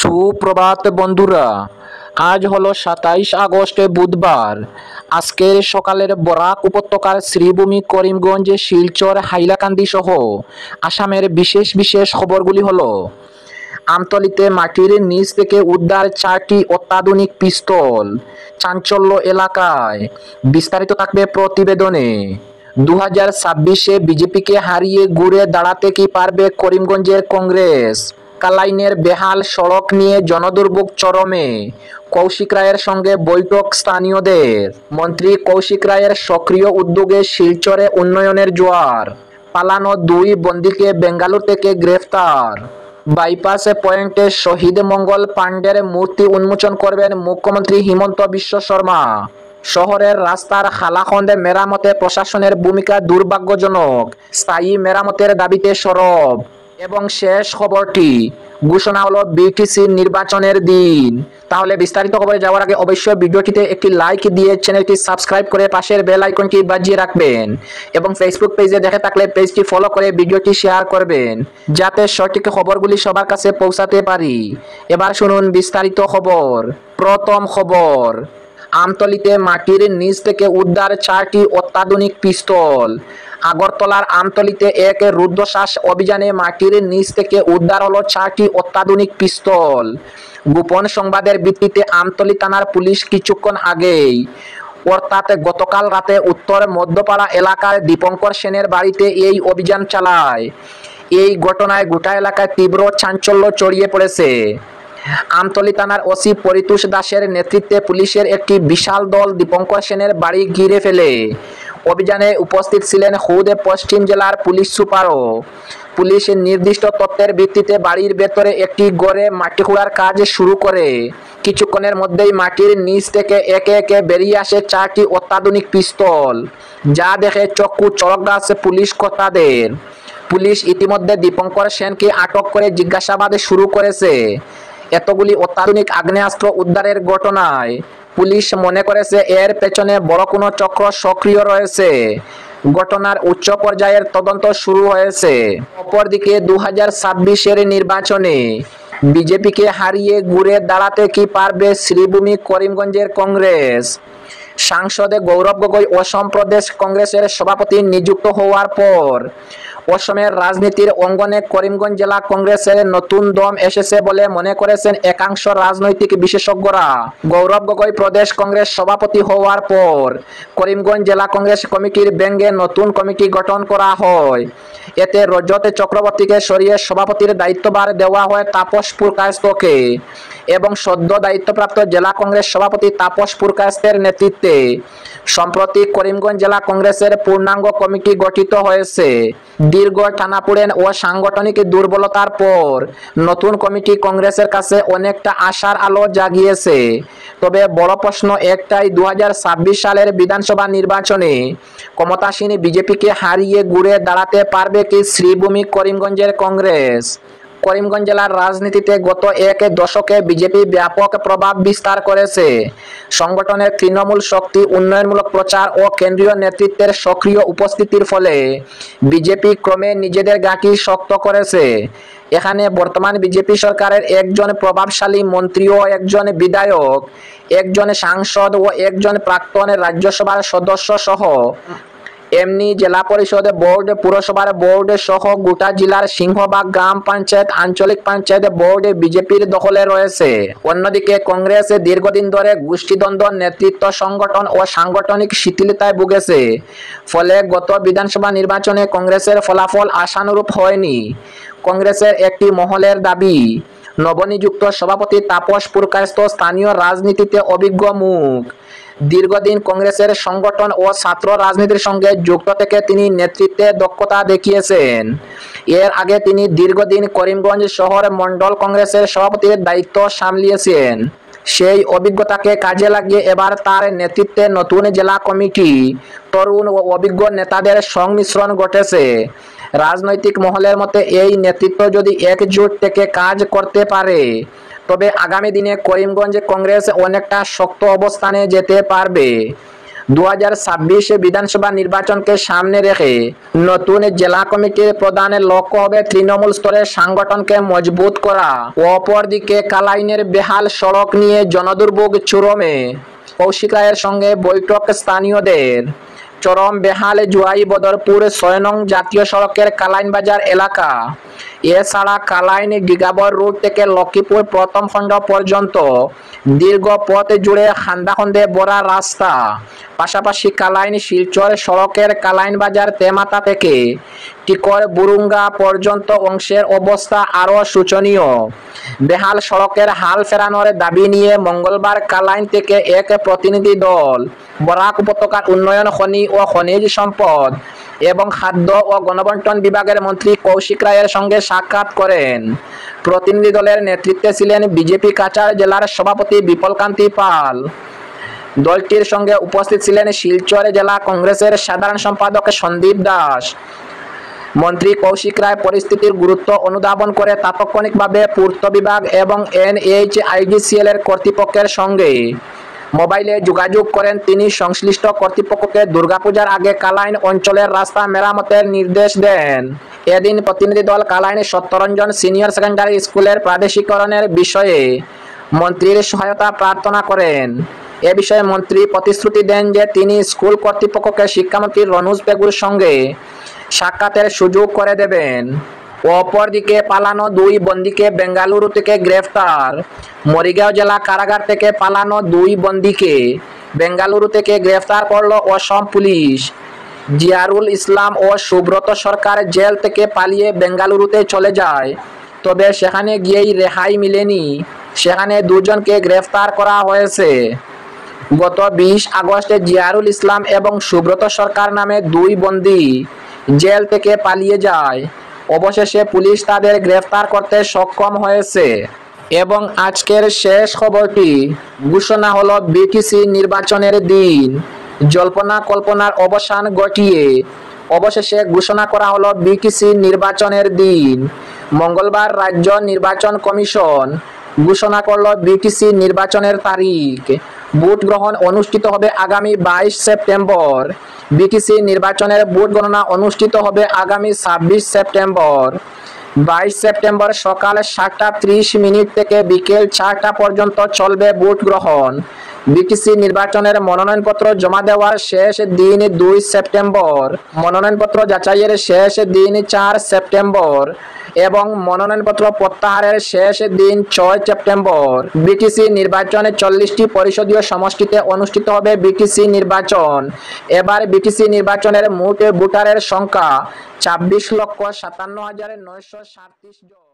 সুপ্রভাত বন্ধুরা। আজ হলো 27 আগস্ট বুধবার। আজকের সকালের বরাক উপত্যকার শ্রীভূমি, করিমগঞ্জ, শিলচর, হাইলাকান্দি সহ আসামের বিশেষ বিশেষ খবরগুলি হলো: আমতলীতে মাটির নিচ থেকে উদ্ধার 4টি অত্যাধুনিক পিস্তল, চাঞ্চল্য এলাকায়। বিস্তারিত থাকবে প্রতিবেদনে। 2026-এ বিজেপিকে হারিয়ে ঘুরে দাঁড়াতে কি পারবে করিমগঞ্জের কংগ্রেস? কালাইনের বেহাল সড়ক নিয়ে জনদুর্ভোগ চরমে, কৌশিক রায়ের সঙ্গে বৈঠক স্থানীয়দের। মন্ত্রী কৌশিক রায়ের সক্রিয় উদ্যোগে শিলচরে উন্নয়নের জোয়ার। পালানো 2 বন্দীকে বেঙ্গালুরু থেকে গ্রেফতার। বাইপাস পয়েন্টে শহীদ মঙ্গল পাণ্ডের মূর্তি উন্মোচন করবেন মুখ্যমন্ত্রী হিমন্ত বিশ্ব শর্মা। শহরের রাস্তার খালাখন্দে মেরামতে প্রশাসনের ভূমিকা দুর্ভাগ্যজনক, স্থায়ী মেরামতের দাবিতে সরব। এবং শেষ খবরটি, ঘোষণা হলো বিটিসি নির্বাচনের দিন। তাহলে বিস্তারিত খবরে যাওয়ার আগে অবশ্যই ভিডিওটিতে একটি লাইক দিয়ে চ্যানেলটি সাবস্ক্রাইব করে পাশের বেল আইকনটি বাজিয়ে রাখবেন এবং ফেসবুক পেজে দেখে থাকলে পেজটি ফলো করে ভিডিওটি শেয়ার করবেন, যাতে সঠিক খবরগুলি সবার কাছে পৌঁছাতে পারি। এবার শুনুন বিস্তারিত খবর। প্রথম খবর, আমতলীতে মাটির নিচ থেকে উদ্ধার 4টি অত্যাধুনিক পিস্তল। আগরতলার আমতলীতে এক রুদ্ধশ্বাস অভিযানে মাটির নিচ থেকে উদ্ধার হলো 4টি অত্যাধুনিক পিস্তল। গোপন সংবাদের ভিত্তিতে আমতলী থানার পুলিশ কিছুক্ষণ আগেই, অর্থাৎ গতকাল রাতে উত্তর মধ্যপাড়া এলাকার দীপঙ্কর সেনের বাড়িতে এই অভিযান চালায়। এই ঘটনায় গোটা এলাকায় তীব্র চাঞ্চল্য ছড়িয়ে পড়েছে। আমতলী থানার ওসি পরিতোষ দাসের নেতৃত্বে পুলিশের একটি বিশাল দল দীপঙ্কর সেনের বাড়ি ঘিরে ফেলে। অভিযানে উপস্থিত ছিলেন খোদ পশ্চিম জেলার পুলিশ সুপারও। পুলিশের নির্দিষ্ট তথ্যের ভিত্তিতে বাড়ির ভেতরে একটি ঘরে মাটি খোঁড়ার কাজ শুরু করে কিছুক্ষণের মধ্যেই মাটির নিচ থেকে একে একে বেরিয়ে আসে 4টি অত্যাধুনিক পিস্তল, যা দেখে চক্ষু চড়ক গাছ পুলিশ কর্তাদের। পুলিশ ইতিমধ্যে দীপঙ্কর সেনকে আটক করে জিজ্ঞাসাবাদ শুরু করেছে। এতগুলি অত্যাধুনিক আগ্নেয়াস্ত্র উদ্ধারের ঘটনায় পুলিশ মনে করেছে এর পেছনে বড় কোনো চক্র সক্রিয় রয়েছে। ঘটনার উচ্চ পর্যায়ের তদন্ত শুরু হয়েছে। অপরদিকে 2026-এর নির্বাচনে বিজেপিকে হারিয়ে ঘুরে দাঁড়াতে কি পারবে শ্রীভূমি, করিমগঞ্জের কংগ্রেস? সাংসদে গৌরব গগৈ অসম প্রদেশ কংগ্রেসের সভাপতি নিযুক্ত হওয়ার পর অসমের রাজনীতির অঙ্গনে করিমগঞ্জ জেলা কংগ্রেসের নতুন দম এসেছে বলে মনে করেছেন একাংশ রাজনৈতিক বিশেষজ্ঞরা। গৌরব গগৈ প্রদেশ কংগ্রেস সভাপতি হওয়ার পর করিমগঞ্জ জেলা কংগ্রেস কমিটির ব্যঙ্গে নতুন কমিটি গঠন করা হয়। এতে রজত চক্রবর্তীকে সরিয়ে সভাপতির দায়িত্বভার দেওয়া হয় তাপস পুরকায়স্থকে এবং সদ্য দায়িত্বপ্রাপ্ত জেলা কংগ্রেস সভাপতি তাপস পুরকায়স্থের নেতৃত্বে সম্প্রতি করিমগঞ্জ জেলা কংগ্রেসের পূর্ণাঙ্গ কমিটি গঠিত হয়েছে। দীর্ঘ টানাপোড়েন ও সাংগঠনিক দুর্বলতার পর নতুন কমিটি কংগ্রেসের কাছে অনেকটা আশার আলো জাগিয়েছে। তবে বড় প্রশ্ন একটাই, 2026 সালের বিধানসভা নির্বাচনে ক্ষমতাসীন বিজেপিকে হারিয়ে ঘুরে দাঁড়াতে পারবে কি শ্রীভূমি, করিমগঞ্জের কংগ্রেস? করিমগঞ্জ জেলার রাজনীতিতে গত 1 দশকে বিজেপি ব্যাপক প্রভাব বিস্তার করেছে। সংগঠনের তৃণমূল শক্তি, উন্নয়নমূলক প্রচার ও কেন্দ্রীয় নেতৃত্বের সক্রিয় উপস্থিতির ফলে বিজেপি ক্রমে নিজেদের ঘাঁটি শক্ত করেছে। এখানে বর্তমান বিজেপি সরকারের একজন প্রভাবশালী মন্ত্রী ও একজন বিধায়ক, একজন সাংসদ ও একজন প্রাক্তন রাজ্যসভার সদস্য সহ এমনি জেলা পরিষদ বোর্ড, পুরসভার বোর্ড সহ গোটা জেলার সিংহভাগ গ্রাম পঞ্চায়েত, আঞ্চলিক পঞ্চায়েত বোর্ড বিজেপির দখলে রয়েছে। অন্যদিকে কংগ্রেস দীর্ঘদিন ধরে গোষ্ঠীদ্বন্দ্ব, নেতৃত্ব সংগঠন ও সাংগঠনিক শিথিলতায় ভুগেছে। ফলে গত বিধানসভা নির্বাচনে কংগ্রেসের ফলাফল আশানুরূপ হয়নি। কংগ্রেসের একটি মহলের দাবি, নবনিযুক্ত সভাপতি তাপস পুরকায়স্থ স্থানীয় রাজনীতিতে অভিজ্ঞ মুখ। দীর্ঘদিন কংগ্রেসের সংগঠন ও ছাত্র রাজনীতির সঙ্গে যুক্ত থেকে তিনি নেতৃত্বে দক্ষতা দেখিয়েছেন। এর আগে তিনি দীর্ঘদিন করিমগঞ্জ শহর মন্ডল কংগ্রেসের সভাপতির দায়িত্ব সামলিয়েছেন। সেই অভিজ্ঞতাকে কাজে লাগিয়ে এবার তার নেতৃত্বে নতুন জেলা কমিটি, তরুণ ও অভিজ্ঞ নেতাদের সংমিশ্রণ ঘটেছে। রাজনৈতিক মহলের মতে এই নেতৃত্ব যদি একজোট থেকে কাজ করতে পারে তবে আগামী দিনে করিমগঞ্জ কংগ্রেস অনেকটা শক্ত অবস্থানে যেতে পারবে। 2026 বিধানসভা নির্বাচনকে সামনে রেখে নতুন জেলা কমিটির প্রধানের লক্ষ্য হবে তৃণমূল স্তরের সংগঠনকে মজবুত করা। অপরদিকে কালাইনের বেহাল সড়ক নিয়ে জনদুর্ভোগ চরমে, কৌশিক রায়ের সঙ্গে বৈঠক স্থানীয়দের। চরম বেহাল জুয়াই বদরপুর 6 নং জাতীয় সড়কের কালাইন বাজার এলাকা। এছাড়া কালাইন গিগাবর রোড থেকে লক্ষ্মীপুর প্রথম খণ্ড পর্যন্ত দীর্ঘ পথ জুড়ে খান্দাখন্দে ভরা রাস্তা। পাশাপাশি কালাইন শিলচর সড়কের কালাইন বাজার তেমাতা থেকে টিকর বুরুঙ্গা পর্যন্ত অংশের অবস্থা আরও শোচনীয়। বেহাল সড়কের হাল ফেরানোর দাবি নিয়ে মঙ্গলবার কালাইন থেকে এক প্রতিনিধি দল বরাক উপত্যকার উন্নয়ন, খনি ও খনিজ সম্পদ এবং খাদ্য ও গণবন্টন বিভাগের মন্ত্রী কৌশিক রায়ের সঙ্গে সাক্ষাৎ করেন। প্রতিনিধি দলের নেতৃত্বে ছিলেন বিজেপি কাছাড় জেলার সভাপতি বিপলকান্তি পাল। দলটির সঙ্গে উপস্থিত ছিলেন শিলচর জেলা কংগ্রেসের সাধারণ সম্পাদক সন্দীপ দাস। মন্ত্রী কৌশিক রায় পরিস্থিতির গুরুত্ব অনুধাবন করে তাৎক্ষণিকভাবে পূর্ত বিভাগ এবং NHIDCL এর কর্তৃপক্ষের সঙ্গে মোবাইলে যোগাযোগ করেন। তিনি সংশ্লিষ্ট কর্তৃপক্ষকে দুর্গাপূজার আগে কালাইন অঞ্চলের রাস্তা মেরামতের নির্দেশ দেন। এদিন প্রতিনিধি দল কালাইন সত্যরঞ্জন সিনিয়র সেকেন্ডারি স্কুলের প্রাদেশিকরণের বিষয়ে মন্ত্রীর সহায়তা প্রার্থনা করেন। এ বিষয়ে মন্ত্রী প্রতিশ্রুতি দেন যে তিনি স্কুল কর্তৃপক্ষকে শিক্ষামন্ত্রী রনোজ পেগুর সঙ্গে সাক্ষাতের সুযোগ করে দেবেন। অপরদিকে পালানো 2 বন্দীকে বেঙ্গালুরু থেকে গ্রেফতার। মরিগাঁও জেলা কারাগার থেকে পালানো 2 বন্দীকে বেঙ্গালুরু থেকে গ্রেফতার করল অসম পুলিশ। জিয়ারুল ইসলাম ও সুব্রত সরকার জেল থেকে পালিয়ে বেঙ্গালুরুতে চলে যায়, তবে সেখানে গিয়েই রেহাই মিলেনি। সেখানে 2 জনকে গ্রেফতার করা হয়েছে। গত 20 আগস্টে জিয়ারুল ইসলাম এবং সুব্রত সরকার নামে 2 বন্দী জেল থেকে পালিয়ে যায়। অবশেষে পুলিশ তাদের গ্রেফতার করতে সক্ষম হয়েছে। এবং আজকের শেষ খবরটি, ঘোষণা হলো বিটিসি নির্বাচনের দিন। জল্পনা কল্পনার অবসান ঘটিয়ে অবশেষে ঘোষণা করা হলো বিটিসি নির্বাচনের দিন। মঙ্গলবার রাজ্য নির্বাচন কমিশন ঘোষণা করল বিটিসি নির্বাচনের তারিখ। ভোট গ্রহণ অনুষ্ঠিত হবে আগামী 22 সেপ্টেম্বর। বিটিসি নির্বাচনের ভোট গণনা অনুষ্ঠিত হবে আগামী 26 সেপ্টেম্বর। 22 সেপ্টেম্বর সকাল 7:30 থেকে বিকেল 4টা পর্যন্ত চলবে ভোট গ্রহণ। বিটিসি নির্বাচনের মনোনয়নপত্র জমা দেওয়ার শেষ দিন 2 সেপ্টেম্বর, মনোনয়নপত্র যাচাইয়ের শেষ দিন 4 সেপ্টেম্বর এবং মনোনয়নপত্র প্রত্যাহারের শেষ দিন 6 সেপ্টেম্বর। বিটিসি নির্বাচনে 40টি পরিষদীয় সমষ্টিতে অনুষ্ঠিত হবে বিটিসি নির্বাচন। এবার বিটিসি নির্বাচনের মোট ভোটারের সংখ্যা 26,57,937 জন।